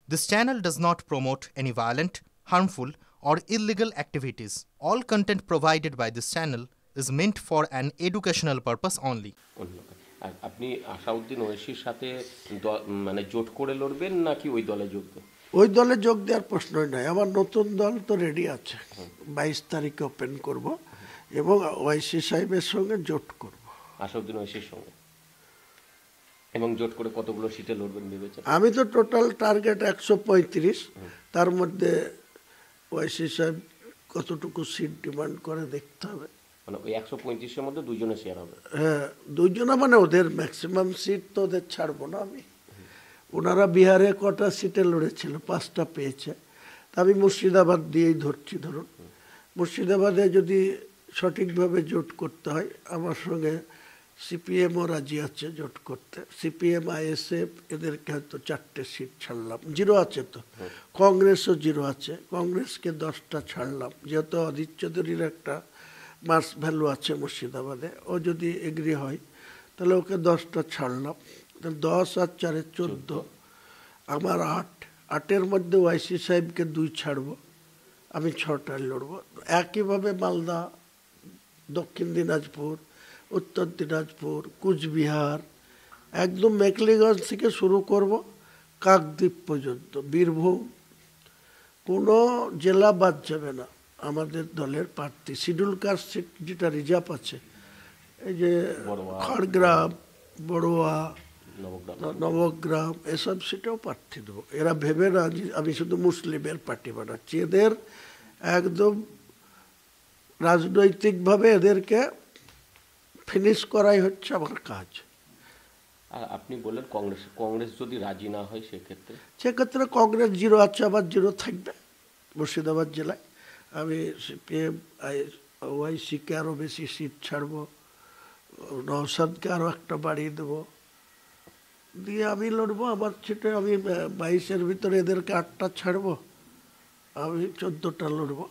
This channel does not promote any violent, harmful, or illegal activities. All content provided by this channel is meant for an educational purpose only. আর আপনি আসাউদ্দিন ওয়েসির সাথে মানে জোট করে লড়বেন নাকি ওই দলে যোগ দেবেন? ওই দলে যোগ দেওয়ার প্রশ্নই নাই। আমার নতুন দল তো রেডি আছে, 22 তারিখে ওপেন করব এবং ওয়াইসি সাহেবের সঙ্গে জোট করব, আসাউদ্দিন ওয়েসির সঙ্গে। এবং জোট করে কতগুলো সিটে লড়বেন ভেবেছেন? আমি তো টোটাল টার্গেট 135, তার মধ্যে ওয়াইসি সাহেব কতটুকু সিট ডিমান্ড করে দেখতে হবে। মানে ওই 135-এর মধ্যে দুইজনে শেয়ার হবে? হ্যাঁ, দুইজনা, মানে ওদের ম্যাক্সিমাম সিট তো ওদের ছাড়বো না আমি। ওনারা বিহারে কটা সিটে লড়েছিল, 5টা পেয়েছে। তা আমি মুর্শিদাবাদ দিয়েই ধরছি। ধরুন মুর্শিদাবাদে যদি সঠিকভাবে জোট করতে হয়, আমার সঙ্গে সিপিএমও রাজি আছে জোট করতে। সিপিএম, আইএসএফ এদেরকে হয়তো 4টে সিট ছাড়লাম, 0 আছে তো। কংগ্রেসও 0 আছে, কংগ্রেসকে 10টা ছাড়লাম, যেহেতু অধীর চৌধুরীর একটা মাস ভ্যালু আছে মুর্শিদাবাদে। ও যদি এগ্রি হয় তাহলে ওকে 10টা ছাড়লাম, 10 আর 4 14, আমার 8-8-এর মধ্যে ওয়াইসি সাহেবকে 2 ছাড়বো, আমি 6টায় লড়বো। একইভাবে মালদা, দক্ষিণ দিনাজপুর, উত্তর দিনাজপুর, কুচবিহার, একদম মেকলিগঞ্জ থেকে শুরু করব কাকদ্বীপ পর্যন্ত, বীরভূম, কোনো জেলা বাদ যাবে না। আমাদের দলের প্রার্থী শিডিউল কাস্ট সিট যেটা রিজার্ভ আছে, এই যে খড়গ্রাম, বড়ুয়া, নবগ্রাম, এসব সিটেও প্রার্থী দেবো। এরা ভেবে না যে আমি শুধু মুসলিমের পার্টি বানাচ্ছি, এদের একদম রাজনৈতিকভাবে এদেরকে ফিনিশ করাই হচ্ছে আমার কাজ। আর আপনি বললেন কংগ্রেস যদি রাজি না হয় সেক্ষেত্রে কংগ্রেস 0 আছে, আবার 0 থাকবে মুর্শিদাবাদ জেলায়। আমি সিপিএম, ওয়াইসিকে আরও বেশি সিট ছাড়বো, নওশাদকে আরও একটা বাড়িয়ে দেবো, দিয়ে আমি লড়বো আমার সিটে। আমি 22-এর ভিতরে এদেরকে 8টা ছাড়বো, আমি 14টা লড়বো।